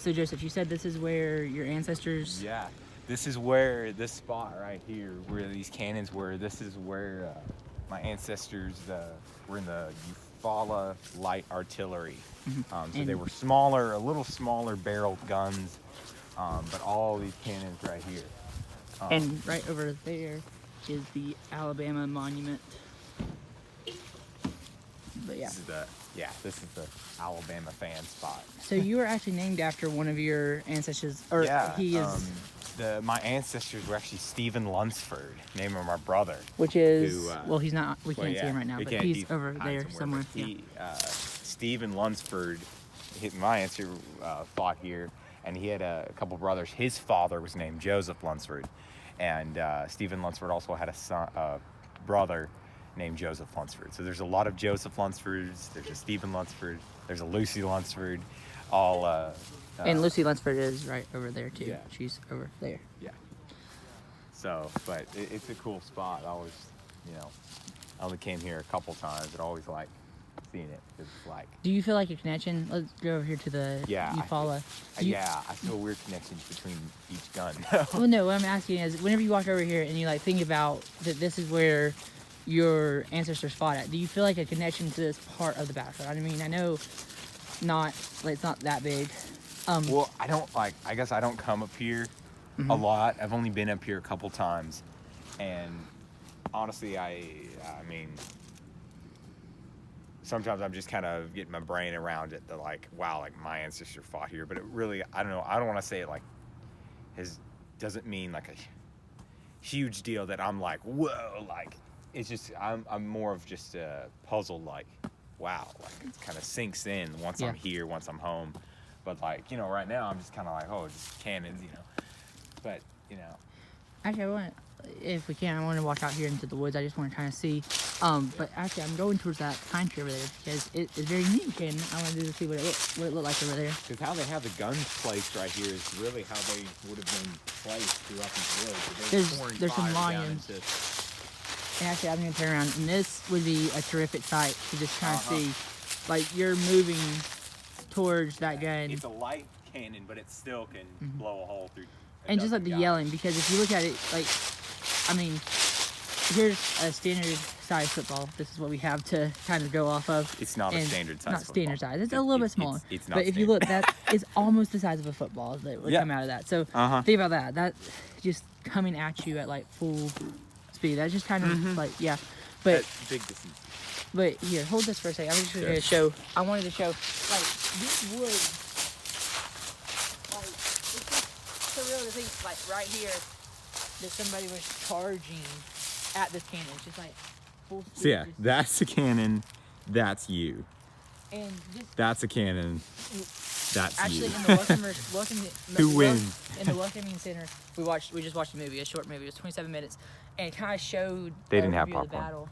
So Joseph, you said this is where your ancestors. Yeah, this is where this spot right here, where these cannons were. This is where my ancestors were in the Eufaula Light Artillery. So they And were smaller, a little smaller barreled guns, but all these cannons right here. and right over there is the Alabama Monument. But yeah. This is the Alabama fan spot. So you were actually named after one of your ancestors, or Yeah, he is, my ancestors were actually Stephen Lunsford, name of my brother. which is, who, well, he's not. We Well, can't see him right now, we but can't- he's over hiding there somewhere. but Stephen Lunsford, my ancestor fought here, and he had a couple brothers. His father was named Joseph Lunsford, and Stephen Lunsford also had a brother named Joseph Lunsford. So there's a lot of Joseph Lunsfords. There's a Stephen Lunsford. There's a Lucy Lunsford. All And Lucy Lunsford is right over there too. Yeah. She's over there. yeah. So, but it's a cool spot. I always, I only came here a couple times, but I always like seeing it. It's like, Do you feel like a connection? Let's go over here to the Eufaula. I feel weird connections between each gun. Well, no, what I'm asking is, whenever you walk over here and you like think about that, this is where your ancestors fought at. Do you feel like a connection to this part of the battlefield? I mean, I know it's not that big. Well, I guess I don't come up here a lot. I've only been up here a couple times, and honestly, I mean, sometimes I'm just kind of getting my brain around it. That like, wow, like my ancestor fought here, but it really, I don't know. I don't want to say it like doesn't mean like a huge deal that I'm like, whoa, like it's just I'm more of just a puzzle, like, wow, like it kind of sinks in once I'm here, once I'm home. But like, right now I'm just kind of like, oh, just cannons, But Actually, if we can, I want to walk out here into the woods. I just want to kind of see. But actually, I'm going towards that pine tree over there because it is very unique, and I want to see what it looked like over there. because how they have the guns placed right here is really how they would have been placed throughout these woods. There's some lions. And actually, I'm going to turn around, and this would be a terrific sight to just kind of see. Like, you're moving towards that gun. It's a light cannon, but it still can blow a hole through. And just like the yelling, because if you look at it, like, I mean, here's a standard size football. This is what we have to kind of go off of. It's not a standard size. Not standard size. It's a little bit smaller. It's not. But if you look, that is almost the size of a football that would come out of that. So think about that. That just coming at you at like full speed. That's just kind of like But that's big distance. But here, hold this for a second. I'm just going to show. I wanted to show like these woods. Like it's just surreal to think like right here that somebody was charging at this cannon. It's just like full speed. So yeah, that's a cannon. That's you. And just That's a cannon. That's actually you. in the Who wins? In the Welcoming Center, we just watched a movie, a short movie. It was 27 minutes, and it kind of showed They didn't an have overview of the popcorn. battle.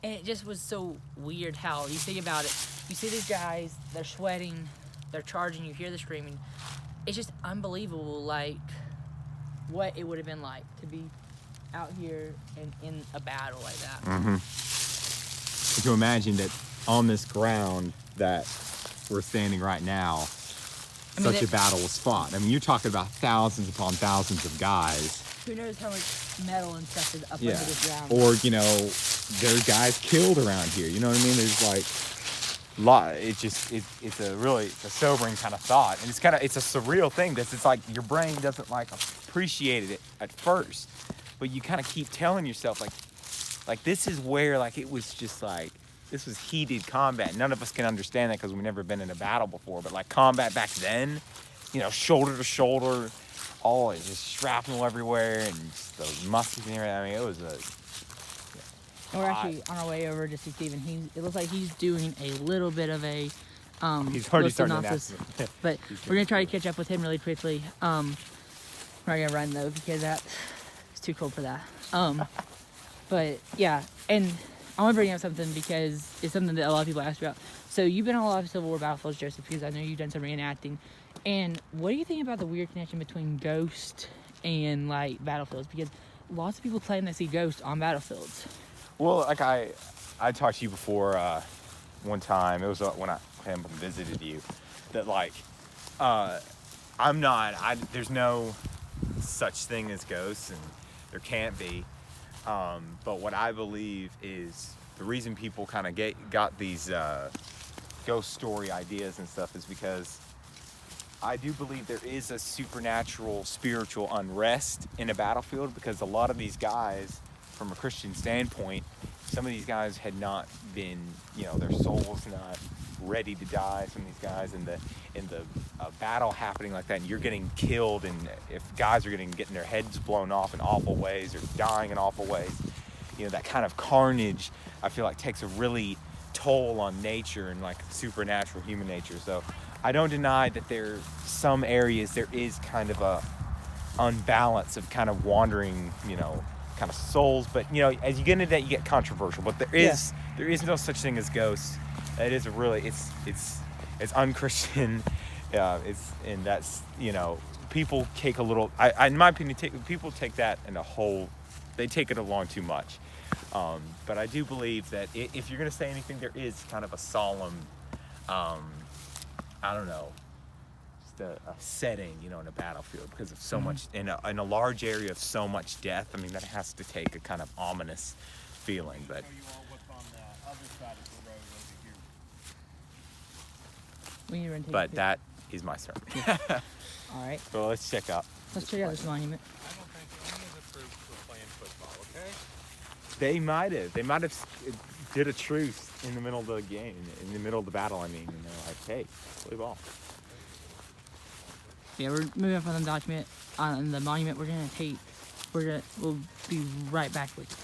And it just was so weird how you think about it. You see these guys, they're sweating, they're charging. You hear the screaming. It's just unbelievable, like what it would have been like to be out here and in a battle like that. To imagine that on this ground that we're standing right now, such a battle was fought. I mean, you're talking about thousands upon thousands of guys. Who knows how much metal and stuff is up under this ground? Or, there's guys killed around here. You know what I mean? There's like it's a sobering kind of thought. And it's a surreal thing because it's like your brain doesn't like appreciate it at first. But you kind of keep telling yourself like this is where like it was just like this was heated combat. None of us can understand that because we've never been in a battle before. But like combat back then, shoulder to shoulder, all just shrapnel everywhere and just those muskets and everything. I mean, it was We're actually on our way over to see Steven. It looks like he's doing a little bit of a he's already starting synopsis, to but we're gonna try to catch up with him really quickly. We're not gonna run though because that it's too cold for that. But yeah, and I want to bring up something because it's something that a lot of people ask about. So you've been on a lot of Civil War battlefields, Joseph, because I know you've done some reenacting. And what do you think about the weird connection between ghosts and like battlefields? Because lots of people claim they see ghosts on battlefields. Well, like I talked to you before one time. It was when I came and visited you. That like I'm not. There's no such thing as ghosts, and there can't be. But what I believe is the reason people kind of got these ghost story ideas and stuff is because I do believe there is a supernatural, spiritual unrest in a battlefield, because a lot of these guys, from a Christian standpoint, some of these guys had not been, their soul's not ready to die. Some of these guys in the battle happening like that, and you're getting killed, and if guys are getting their heads blown off in awful ways or dying in awful ways, that kind of carnage, I feel like, takes a really toll on nature and like supernatural human nature. So I don't deny that some areas there is kind of a unbalance of kind of wandering, kind of souls. But as you get into that, you get controversial. But there is no such thing as ghosts. It is it's unchristian. And that's people take a little. In my opinion, people take that in they take it along too much. But I do believe that if you're gonna say anything, there is kind of a solemn, I don't know, just a setting, in a battlefield, because of so much in a large area of so much death. I mean, that has to take a kind of ominous feeling. But Show you all what's on the other side of the road over here. We need to run. But that is my sermon. All right. So let's check out. Let's check out this monument. I don't think any of the troops were playing football, okay? They might have did a truce in the middle of the game, in the middle of the battle. I mean, and they're like, "Hey, play ball." Yeah, we're moving up on the document on the monument. We'll be right back with you.